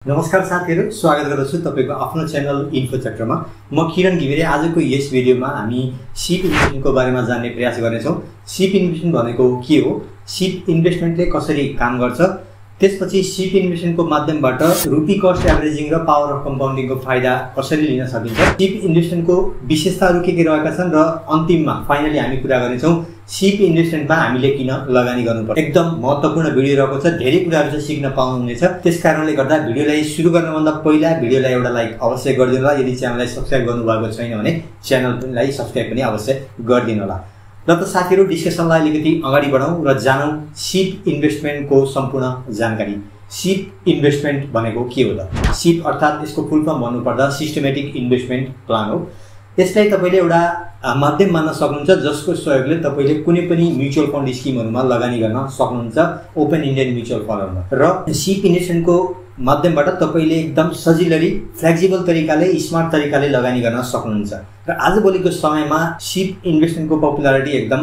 नमस्कार साथीहरु, स्वागत गर्दछु तपाईको आफ्नो च्यानल इन्फो चक्रमा। म किरण घिमिरे। आजको यस भिडियोमा हामी सिप इन्भेस्टमेन्टको बारेमा जान्ने प्रयास गर्नेछौँ। सिप इन्भेस्टमेन्ट भनेको के हो, सिप इन्भेस्टमेन्टले कसरी काम गर्छ, त्यसपछि सिप इन्भेस्टमेन्टको माध्यमबाट रुपी कस्ट एभरेजिङ र पावर अफ कम्पाउन्डिङको फाइदा कसरी लिन सकिन्छ, सिप इन्भेस्टमेन्टको विशेषताहरू के रहेका छन् र अन्तिममा फाइनली हामी कुरा गर्नेछौँ सिप इन्भेस्टमेन्टमा हामीले किन लगानी गर्नुपर्छ। एकदम महत्त्वपूर्ण भिडियो रहेको छ, धेरै कुराहरू चाहिँ सिक्न पाउनुहुनेछ। त्यसकारणले गर्दा भिडियोलाई सुरु गर्नुभन्दा पहिला भिडियोलाई एउटा लाइक अवश्य गरिदिनु होला। यदि च्यानललाई सब्स्क्राइब गर्नुभएको छैन भने च्यानललाई सब्स्क्राइब पनि अवश्य गरिदिनु होला। र त साथीहरु, डिस्कसनलाई अलिकति अगाडि बढाउँ र जानौँ सिप इन्भेस्टमेन्टको सम्पूर्ण जानकारी। सिप इन्भेस्टमेन्ट भनेको के हो त? सिप अर्थात् यसको फुल फर्म भन्नुपर्दा सिस्टमेटिक इन्भेस्टमेन्ट प्लान हो। यसलाई तपाईले एउटा माध्यम मान्न सक्नुहुन्छ जसको सहयोगले तपाईले कुनै पनि म्युचुअल फन्ड स्किमहरुमा लगानी गर्न सक्नुहुन्छ, ओपन इन्डियन म्युचुअल फन्डहरुमा। र सिप इन्भेस्टमेन्टको माध्यमबाट तपाईले एकदम सजिलै फ्लेक्सिबल तरिकाले, स्मार्ट तरिकाले लगानी गर्न सक्नुहुन्छ। र आजभोलिको समयमा सिप इन्भेस्टमेन्टको पपुलारिटी एकदम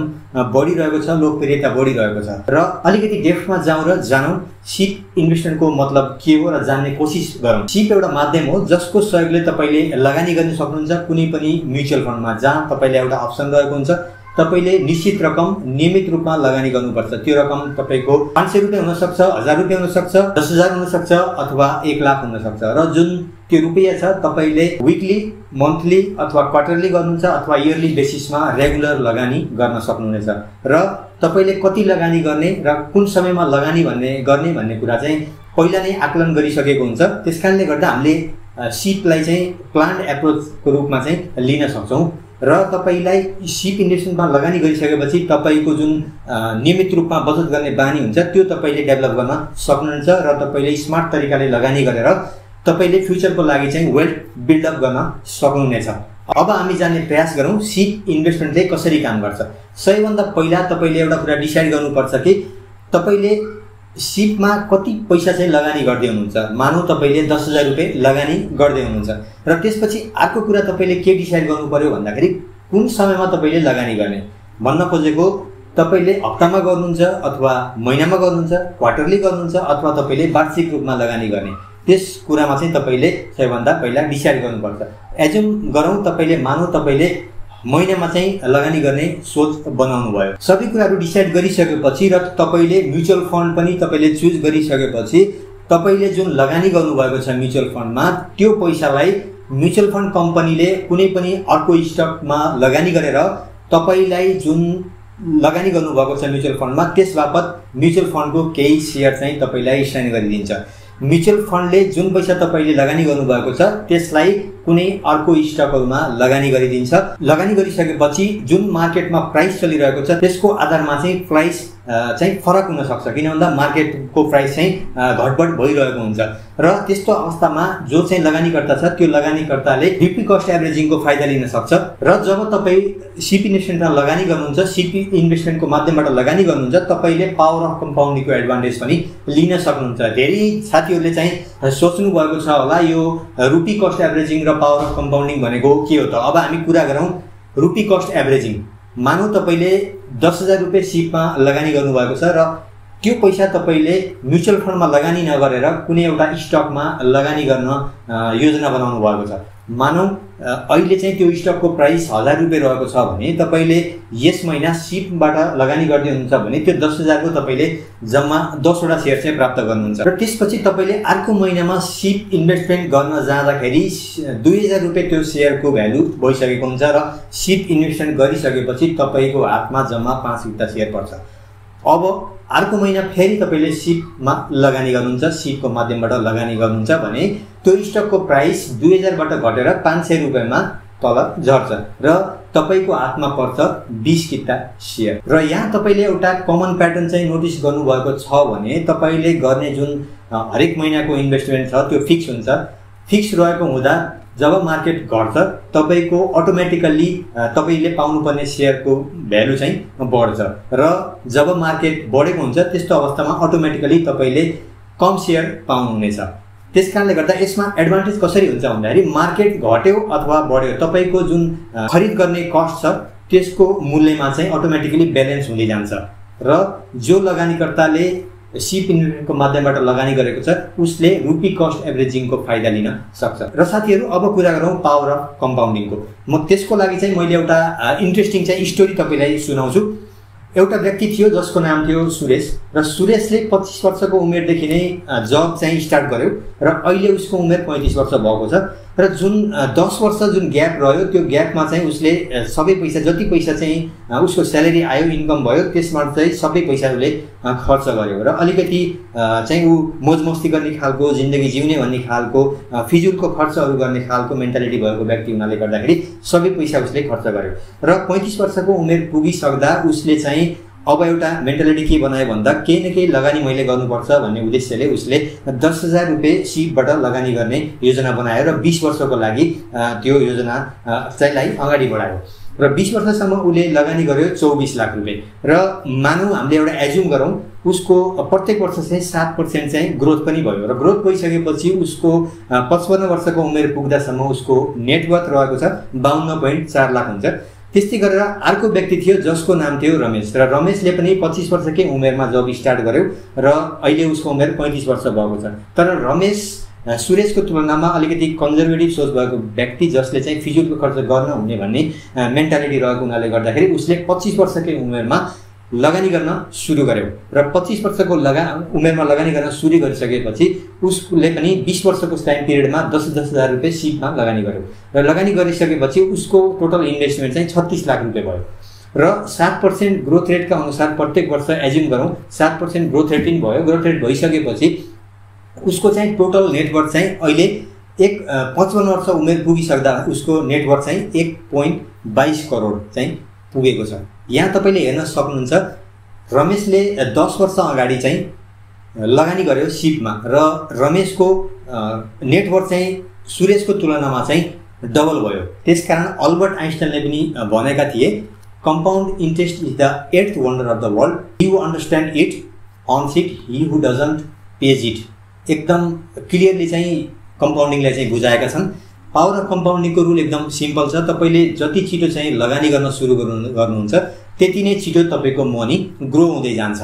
बढिरहेको छ, लोकप्रियता बढिरहेको छ। र अलिकति डेप्थमा जाउँ र जानौँ सिप इन्भेस्टमेन्टको मतलब के हो र जान्ने कोसिस गरौँ। सिप एउटा माध्यम हो जसको सहयोगले तपाईले लगानी गर्न सक्नुहुन्छ कुनै पनि म्युचुअल फन्डमा, जहाँ तपाईले एउटा अप्सन रहेको हुन्छ। तपाईले निश्चित रकम नियमित रूपमा लगानी गर्नुपर्छ। त्यो रकम तपाईको 500 रुपैयाँ हुन सक्छ, 1000 रुपैयाँ हुन सक्छ, 10,000 हुन सक्छ अथवा 1 लाख हुन सक्छ। र जुन त्यो रुपैयाँ छ तपाईले विकली, मन्थली अथवा क्वार्टरली गर्नुहुन्छ अथवा इयरली बेसिसमा रेगुलर लगानी गर्न सक्नुहुनेछ। र तपाईले कति लगानी गर्ने र कुन समयमा लगानी गर्ने भन्ने कुरा चाहिँ पहिला नै आकलन गरिसकेको हुन्छ। त्यसकारणले गर्दा हामीले सिपलाई चाहिँ प्लान्ड एप्रोचको रूपमा चाहिँ लिन सक्छौँ। र तपाईलाई सिप इन्भेस्टमेन्टमा लगानी गरिसकेपछि तपाईको जुन नियमित रूपमा बचत गर्ने बानी हुन्छ त्यो तपाईले डेभलप गर्न सक्नुहुन्छ। र तपाईले स्मार्ट तरिकाले लगानी गरेर तपाईले फ्युचरको लागि चाहिँ वेल्थ बिल्डअप गर्न सक्नुहुनेछ। अब हामी जान्ने प्रयास गरौँ सिप इन्भेस्टमेन्टले कसरी काम गर्छ। सबैभन्दा पहिला तपाईले एउटा कुरा डिसाइड गर्नुपर्छ कि तपाईले सिपमा कति पैसा चाहिँ लगानी गर्दै हुनुहुन्छ। मानौ तपाईले 10,000 रुपैयाँ लगानी गर्दै हुनुहुन्छ र त्यसपछि अर्को कुरा तपाईले के डिसाइड गर्नु पर्यो भन्दाखेरि कुन समयमा तपाईले लगानी गर्ने भन्न खोजेको। तपाईले हप्तामा गर्नुहुन्छ अथवा महिनामा गर्नुहुन्छ, क्वार्टरली गर्नुहुन्छ अथवा तपाईले वार्षिक रूपमा लगानी गर्ने, त्यस कुरामा चाहिँ तपाईले सबैभन्दा पहिला डिसाइड गर्नुपर्छ। एज्युम गरौँ तपाईले मानौ तपाईले महिनामा चाहिँ लगानी गर्ने सोच बनाउनु भयो। सबै कुराहरू डिसाइड गरिसकेपछि र तपाईले म्युचुअल फन्ड पनि तपाईले चुज गरिसकेपछि तपाईले जुन लगानी गर्नुभएको छ म्युचुअल फन्डमा त्यो पैसालाई म्युचुअल फन्ड कम्पनीले कुनै पनि अर्को स्टकमा लगानी गरेर तपाईलाई जुन लगानी गर्नुभएको छ म्युचुअल फन्डमा त्यस बापत म्युचुअल फन्डको केही सेयर चाहिँ तपाईलाई साइन गरिदिन्छ। म्युचुअल फन्डले जुन पैसा तपाईले लगानी गर्नुभएको छ त्यसलाई कुनै अर्को स्टकहरुमा लगानी गरिदिन्छ। लगानी गरिसकेपछि जुन मार्केटमा प्राइस चलिरहेको छ त्यसको आधारमा चाहिँ प्राइस चाहिँ फरक हुन सक्छ, किन भन्दा मार्केटको प्राइस चाहिँ घटबढ भइरहेको हुन्छ। र त्यस्तो अवस्थामा जो चाहिँ लगानीकर्ता छ त्यो लगानीकर्ताले रुपी कस्ट एभरेजिङको फाइदा लिन सक्छ। र जब तपाई सिप इन्भेस्टमेन्टमा लगानी गर्नुहुन्छ, सिप इन्भेस्टमेन्टको माध्यमबाट लगानी गर्नुहुन्छ, तपाईले पावर अफ कम्पाउन्डिङको एडभान्टेज पनि लिन सक्नुहुन्छ। धेरै साथीहरूले चाहिँ सोच्नु भएको छ होला यो रुपी कस्ट एभरेजिङ र पावर अफ कम्पाउन्डिङ भनेको के हो त। अब हामी कुरा गरौँ रुपी कस्ट एभरेजिङ। मानौ तपाईले 10,000 रुपैयाँ सिपमा लगानी गर्नुभएको छ र त्यो पैसा तपाईले म्युचुअल फन्डमा लगानी नगरेर कुनै एउटा स्टकमा लगानी गर्न योजना बनाउनु भएको छ। मानौ अहिले चाहिँ त्यो स्टकको प्राइस 1000 रुपैयाँ रहेको छ भने तपाईले यस महिना सिपबाट लगानी गर्दै हुनुहुन्छ भने त्यो 10,000 को तपाईले जम्मा 10 वटा सेयर चाहिँ प्राप्त गर्नुहुन्छ। र त्यसपछि तपाईले अर्को महिनामा सिप इन्भेस्टमेन्ट गर्न जाँदाखेरि 2000 रुपैयाँ त्यो सेयरको भ्यालु भइसकेको हुन्छ र सिप इन्भेस्टमेन्ट गरिसकेपछि तपाईको हातमा जम्मा 5 वटा सेयर पर्छ। अब अर्को महिना फेरि तपाईले सिपमा लगानी गर्नुहुन्छ, सिपको माध्यमबाट लगानी गर्नुहुन्छ भने त्यो स्टकको प्राइस 2000 बाट घटेर 500 रुपैयाँमा तल झर्छ र तपाईको हातमा पर्छ 20 किता सेयर। र यहाँ तपाईले एउटा कमन प्याटर्न चाहिँ नोटिस गर्नुभएको छ भने तपाईले गर्ने जुन हरेक महिनाको इन्भेस्टमेन्ट छ त्यो फिक्स हुन्छ। फिक्स रहेको हुँदा जब मार्केट घट्छ तपाईको अटोमेटिकली तपाईले पाउनुपर्ने शेयरको भ्यालु चाहिँ बढ्छ र जब मार्केट बढेको हुन्छ त्यस्तो अवस्थामा अटोमेटिकली तपाईले कम शेयर पाउनुहुनेछ। त्यसकारणले गर्दा यसमा एडभान्टेज कसरी हुन्छ भन्दाखेरि मार्केट घट्यो अथवा बढ्यो तपाईको जुन खरिद गर्ने कस्ट छ त्यसको मूल्यमा चाहिँ अटोमेटिकली ब्यालेन्स हुँदै जान्छ र जो लगानीकर्ताले सिप इन्भेस्टमेन्टको माध्यमबाट लगानी गरेको छ उसले रुपी कस्ट एभरेजिङको फाइदा लिन सक्छ। र साथीहरू अब कुरा गरौँ पावर अफ कम्पाउन्डिङको। म त्यसको लागि चाहिँ मैले एउटा इन्ट्रेस्टिङ चाहिँ स्टोरी तपाईलाई सुनाउँछु। एउटा व्यक्ति थियो जसको नाम थियो सुरेश, र सुरेशले 25 वर्षको उमेरदेखि नै जब चाहिँ स्टार्ट गर्यो र अहिले उसको उमेर 35 वर्ष भएको छ। र जुन 10 वर्ष जुन ग्याप रह्यो त्यो ग्यापमा चाहिँ उसले सबै पैसा जति पैसा चाहिँ उसको स्यालेरी आयो इन्कम भयो त्यसमा चाहिँ सबै पैसा उसले खर्च गर्यो र अलिकति चाहिँ ऊ मोजमस्ती गर्ने खालको जिन्दगी जिउने भन्ने खालको फिजुलको खर्चहरू गर्ने खालको मेन्टालिटी भएको व्यक्ति हुनाले गर्दाखेरि सबै पैसा उसले खर्च गर्यो र 35 वर्षको उमेर पुगिसक्दा उसले चाहिँ अब एउटा मेन्टालिटी के बनायो भन्दा केही न केही लगानी मैले गर्नुपर्छ भन्ने उद्देश्यले उसले 10,000 रुपियाँ सिपबाट लगानी गर्ने योजना बनायो र 20 वर्षको लागि त्यो योजना चाहिँ अगाडि बढायो र 20 वर्षसम्म उसले लगानी गर्यो 24 लाख रुपियाँ र मानौँ हामीले एउटा एज्युम गरौँ उसको प्रत्येक वर्ष चाहिँ 7% चाहिँ ग्रोथ पनि भयो र ग्रोथ भइसकेपछि उसको 55 वर्षको उमेर पुग्दासम्म उसको नेटवर्थ रहेको छ 52.4 लाख हुन्छ। त्यस्तै गरेर अर्को व्यक्ति थियो जसको नाम थियो रमेश र रमेशले पनि 25 वर्षकै उमेरमा जब स्टार्ट गर्यो र अहिले उसको उमेर 35 वर्ष भएको छ। तर रमेश सुरेशको तुलनामा अलिकति कन्जर्भेटिभ सोच भएको व्यक्ति जसले चाहिँ फिजुलको खर्च गर्न हुने भन्ने मेन्टालिटी रहेको हुनाले गर्दाखेरि उसले 25 वर्षकै उमेरमा लगानी गर्न सुरु गर्यो र 25 वर्षको उमेरमा लगानी गर्न सुरु गरिसकेपछि उसले पनि 20 वर्षको टाइम पिरियडमा 10,000 रुपियाँ सिपमा लगानी गर्यो र लगानी गरिसकेपछि उसको टोटल इन्भेस्टमेन्ट चाहिँ 36 लाख रुपियाँ भयो र 7% ग्रोथ रेटका अनुसार प्रत्येक वर्ष एज्युम गरौँ 7% ग्रोथ रेट पनि भयो। ग्रोथ रेट भइसकेपछि उसको चाहिँ टोटल नेटवर्थ चाहिँ अहिले 55 वर्ष उमेर पुगिसक्दा उसको नेटवर्थ चाहिँ 1.22 करोड चाहिँ पुगेको छ। यहाँ तपाईले हेर्न सक्नुहुन्छ रमेशले 10 वर्ष अगाडि चाहिँ लगानी गर्यो सिपमा र रमेशको नेटवर्थ चाहिँ सुरेशको तुलनामा चाहिँ डबल भयो। त्यसकारण अल्बर्ट आइन्स्टाइनले पनि भनेका थिए compound interest is the 8th wonder of the world, you understand it earns it, he who doesn't page it. एकदम क्लियरली चाहिँ कम्पाउन्डिङलाई चाहिँ बुझाएका छन्। पावर अफ कम्पाउन्डिङको रुल एकदम सिम्पल छ। तपाईले जति छिटो चाहिँ लगानी गर्न सुरु गर्नुहुन्छ त्यति नै छिटो तपाईको मनी ग्रो हुँदै जान्छ।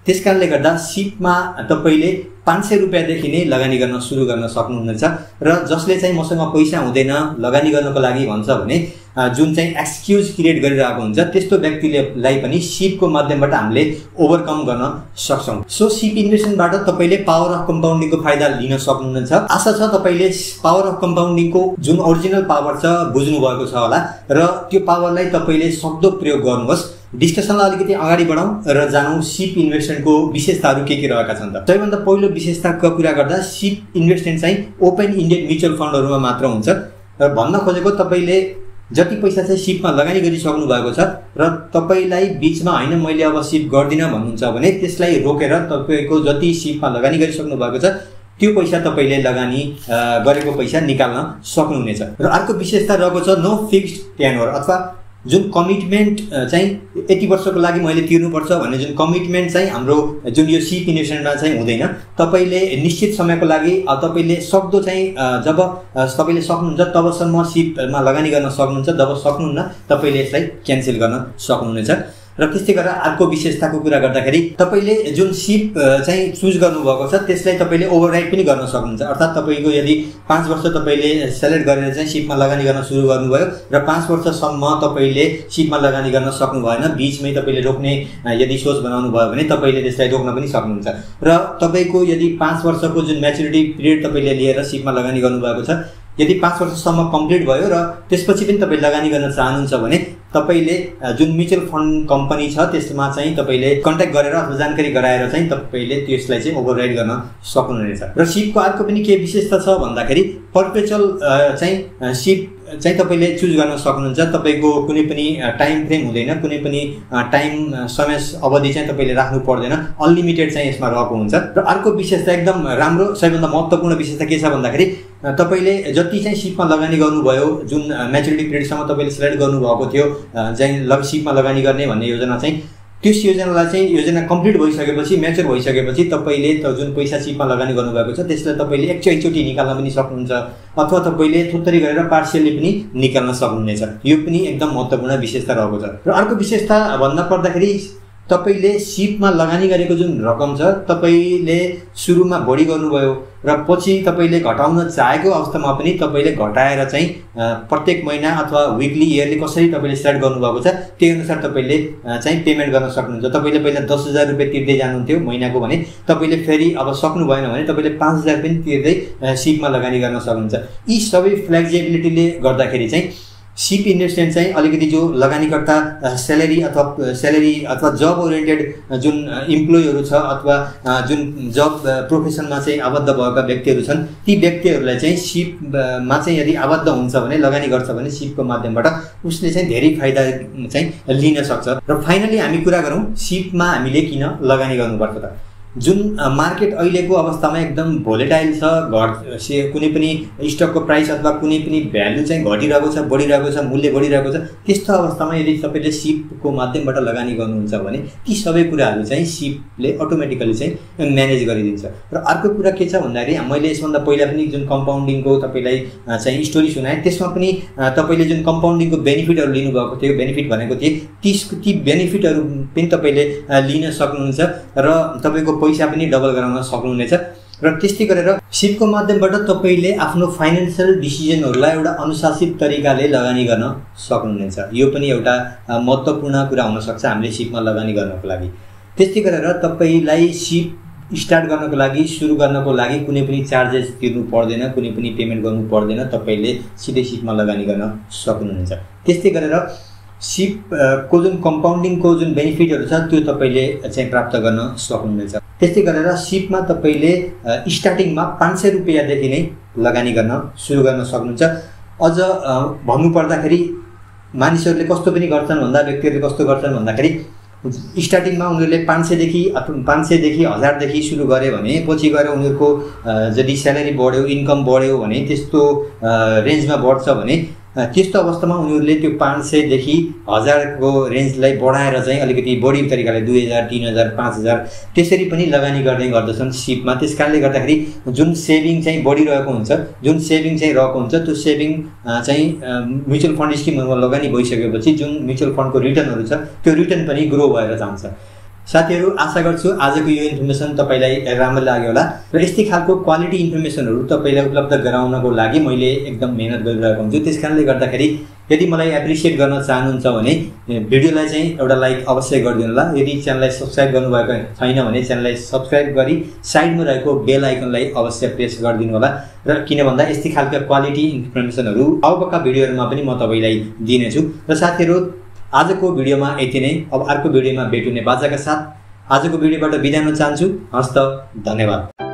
त्यसकारणले गर्दा सिपमा तपाईले 500 रुपियाँदेखि नै लगानी गर्न सुरु गर्न सक्नुहुनेछ र जसले चाहिँ मसँग पैसा हुँदैन लगानी गर्नको लागि भन्छ भने जुन चाहिँ एक्सक्युज क्रिएट गरिरहेको हुन्छ त्यस्तो व्यक्तिलाई पनि सिपको माध्यमबाट हामीले ओभरकम गर्न सक्छौं। सो सिप इन्भेस्टमेन्टबाट तपाईले पावर अफ कम्पाउन्डिङको फाइदा लिन सक्नुहुनेछ। आशा छ तपाईले पावर अफ कम्पाउन्डिङको जुन ओरिजिनल पावर छ बुझ्नु भएको छ होला र त्यो पावरलाई तपाईले सक्दो प्रयोग गर्नुहोस्। डिस्कसनलाई अलिकति अगाडि बढाउँ र जानौँ सिप इन्भेस्टमेन्टको विशेषताहरू के रहेका छन् त। सबैभन्दा पहिलो विशेषताको कुरा गर्दा सिप इन्भेस्टमेन्ट चाहिँ ओपन इन्डेड म्युचुअल फन्डहरुमा मात्र हुन्छ र भन्न खोजेको तपाईले जति पैसा चाहिँ सिपमा लगानी गरिसक्नु भएको छ र तपाईलाई बीचमा हैन मैले अब सिप गर्दिन भन्नुहुन्छ भने त्यसलाई रोकेर तपाईको जति सिपमा लगानी गरिसक्नु भएको छ त्यो पैसा तपाईले लगानी गरेको पैसा निकाल्न सक्नुहुनेछ। र अर्को विशेषता रहेको छ नो फिक्स्ड टेन्योर अथवा जुन कमिटमेन्ट चाहिँ यति वर्षको लागि मैले तिर्नुपर्छ भन्ने जुन कमिटमेन्ट चाहिँ हाम्रो जुन यो सिप इन्भेस्टमेन्टमा चाहिँ हुँदैन। तपाईले निश्चित समयको लागि तपाईले सक्दो चाहिँ जब तपाईले सक्नुहुन्छ तबसम्म सिपमा लगानी गर्न सक्नुहुन्छ, जब सक्नुहुन्न तपाईले यसलाई क्यान्सल गर्न सक्नुहुनेछ। र त्यस्तै गरेर अर्को विशेषताको कुरा गर्दाखेरि तपाईले जुन सिप चाहिँ चुज गर्नुभएको छ त्यसलाई तपाईले ओभरराइड पनि गर्न सक्नुहुन्छ। अर्थात् तपाईको यदि 5 वर्ष तपाईले सेलेक्ट गरेर चाहिँ सिपमा लगानी गर्न सुरु गर्नुभयो र 5 वर्षसम्म तपाईले सिपमा लगानी गर्न सक्नु भएन, बीचमै तपाईले रोक्ने यदि सोच बनाउनु भयो भने तपाईले त्यसलाई रोक्न पनि सक्नुहुन्छ। र तपाईको यदि 5 वर्षको जुन म्याच्युरिटी पिरियड तपाईले लिएर सिपमा लगानी गर्नुभएको छ यदि 5 वर्षसम्म कम्प्लिट भयो र त्यसपछि पनि तपाईले लगानी गर्न चाहनुहुन्छ भने तपाईले जुन म्युचुअल फन्ड कम्पनी छ त्यसमा चाहिँ तपाईले कन्ट्याक्ट गरेर अथवा जानकारी गराएर चाहिँ तपाईले त्यसलाई चाहिँ ओभरराइड गर्न सक्नुहुनेछ। र सिपको अर्को पनि के विशेषता छ भन्दाखेरि पर्पेचुअल चाहिँ सिप चाहिँ तपाईले चुज गर्न सक्नुहुन्छ। तपाईको कुनै पनि टाइम फ्रेम हुँदैन, कुनै पनि टाइम समय अवधि चाहिँ तपाईले राख्नु पर्दैन, अनलिमिटेड चाहिँ यसमा रहेको हुन्छ। र अर्को विशेषता एकदम राम्रो सबैभन्दा महत्त्वपूर्ण विशेषता के छ भन्दाखेरि तपाईले जति चाहिँ सिपमा लगानी गर्नुभयो जुन म्याच्युरिटी पिरियडसम्म तपाईले सिलेक्ट गर्नुभएको थियो चाहिँ सिपमा लगानी गर्ने भन्ने योजना चाहिँ त्यस योजनालाई चाहिँ योजना कम्प्लिट भइसकेपछि म्याच्योर भइसकेपछि तपाईले जुन पैसा सिपमा लगानी गर्नुभएको छ त्यसलाई तपाईले एकचोटि निकाल्न पनि सक्नुहुन्छ अथवा तपाईले थोत्तरी गरेर पार्शियली पनि निकाल्न सक्नुहुनेछ। यो पनि एकदम महत्त्वपूर्ण विशेषता रहेको छ। र अर्को विशेषता भन्न पर्दाखेरि तपाईले सिपमा लगानी गरेको जुन रकम छ तपाईले सुरुमा बढी गर्नुभयो र पछि तपाईले घटाउन चाहेको अवस्थामा पनि तपाईले घटाएर चाहिँ प्रत्येक महिना अथवा वीकली इयरली कसरी तपाईले सेट गर्नुभएको छ त्यही अनुसार तपाईले चाहिँ पेमेन्ट गर्न सक्नुहुन्छ। तपाईले पहिला 10,000 रुपैयाँ तिर्दै जानुहुन्थ्यो महिनाको भने तपाईले फेरि अब सक्नु भएन भने तपाईले 5,000 पनि तिर्दै सिपमा लगानी गर्न सक्नुहुन्छ। यी सबै फ्लेक्सिबिलिटीले गर्दाखेरि चाहिँ सिप इन्भेस्टमेन्ट चाहिँ अलिकति जो लगानीकर्ता स्यालेरी अथवा जब ओरिएन्टेड जुन इम्प्लोइहरू छ अथवा जुन जब प्रोफेसनमा चाहिँ आबद्ध भएका व्यक्तिहरू छन् ती व्यक्तिहरूलाई चाहिँ सिपमा चाहिँ यदि आबद्ध हुन्छ भने लगानी गर्छ भने सिपको माध्यमबाट उसले चाहिँ धेरै फाइदा चाहिँ लिन सक्छ। र फाइनली हामी कुरा गरौँ सिपमा हामीले किन लगानी गर्नुपर्छ त। जुन मार्केट अहिलेको अवस्थामा एकदम भोलेटाइल छ, कुनै पनि स्टकको प्राइस अथवा कुनै पनि भ्यालु चाहिँ घटिरहेको छ, बढिरहेको छ, मूल्य बढिरहेको छ, त्यस्तो अवस्थामा यदि तपाईले सिपको माध्यमबाट लगानी गर्नुहुन्छ भने ती सबै कुराहरू चाहिँ सिपले अटोमेटिकली चाहिँ म्यानेज गरिदिन्छ। र अर्को कुरा के छ भन्दाखेरि मैले यसभन्दा पहिला पनि जुन कम्पाउन्डिङको तपाईलाई चाहिँ स्टोरी सुनाएँ त्यसमा पनि तपाईले जुन कम्पाउन्डिङको बेनिफिटहरू लिनुभएको थियो, बेनिफिट भनेको थिए ती बेनिफिटहरू पनि तपाईले लिन सक्नुहुन्छ र तपाईको पैसा पनि डबल गराउन सक्नुहुनेछ। र त्यस्तै गरेर सिपको माध्यमबाट तपाईले आफ्नो फाइनान्शियल डिसिजनहरूलाई एउटा अनुशासित तरिकाले लगानी गर्न सक्नुहुनेछ। यो पनि एउटा महत्त्वपूर्ण कुरा हुन सक्छ हामीले सिपमा लगानी गर्नको लागि। त्यस्तै गरेर तपाईलाई सिप स्टार्ट गर्नको लागि सुरु गर्नको लागि कुनै पनि चार्जेस तिर्नु पर्दैन, कुनै पनि पेमेन्ट गर्नु पर्दैन, तपाईले सिधै सिपमा लगानी गर्न सक्नुहुनेछ। त्यस्तै गरेर सिपको जुन कम्पाउन्डिङको जुन बेनिफिटहरू छ त्यो तपाईले चाहिँ प्राप्त गर्न सक्नुहुनेछ। त्यस्तै गरेर सिपमा तपाईले स्टार्टिङमा 500 रुपैयाँदेखि नै लगानी गर्न सुरु गर्न सक्नुहुन्छ। अझ भन्नुपर्दाखेरि मानिसहरूले कस्तो पनि गर्छन् भन्दा व्यक्तिहरूले कस्तो गर्छन् भन्दाखेरि स्टार्टिङमा उनीहरूले 500 देखि 1000 देखि सुरु गरे भने पछि गएर उनीहरूको यदि स्यालेरी बढ्यो, इन्कम बढ्यो भने त्यस्तो रेन्जमा बढ्छ भने त्यस्तो अवस्थामा उनीहरूले त्यो 500 देखि 1000 को रेन्जलाई बढाएर चाहिँ अलिकति बढी तरिकाले 2000, 3000, 5000 त्यसरी पनि लगानी गर्ने गर्दछन् सिपमा। त्यसकारणले गर्दाखेरि जुन सेभिङ चाहिँ बढिरहेको हुन्छ, जुन सेभिङ चाहिँ रहेको हुन्छ त्यो सेभिङ चाहिँ म्युचुअल फन्ड स्किमहरुमा लगानी भइसकेपछि जुन म्युचुअल फन्डको रिटर्नहरु छ त्यो रिटर्न पनि ग्रो भएर जान्छ। साथीहरु आशा गर्छु आजको यो इन्फर्मेसन तपाईलाई राम्रो लाग्यो होला र यस्तै खालको क्वालिटी इन्फर्मेसनहरु तपाईलाई उपलब्ध गराउनको लागि मैले एकदम मेहनत गरिरहेको हुन्छु। त्यसकारणले गर्दाखेरि यदि मलाई एप्रिसिएट गर्न चाहनुहुन्छ भने भिडियोलाई चाहिँ एउटा लाइक अवश्य गरिदिनु होला। यदि च्यानललाई सब्स्क्राइब गर्नुभएको छैन भने च्यानललाई सब्स्क्राइब गरी साइडमा रहेको बेल आइकनलाई अवश्य प्रेस गरिदिनु होला। र किन भन्दा यस्तै खालको क्वालिटी इन्फर्मेसनहरु अबका भिडियोहरुमा पनि म तपाईलाई दिनेछु। र साथीहरु आजको भिडियोमा यति नै। अब अर्को भिडियोमा भेटुने बाचाका साथ आजको भिडियोबाट बिदा हुन चाहन्छु। हस्त धन्यवाद।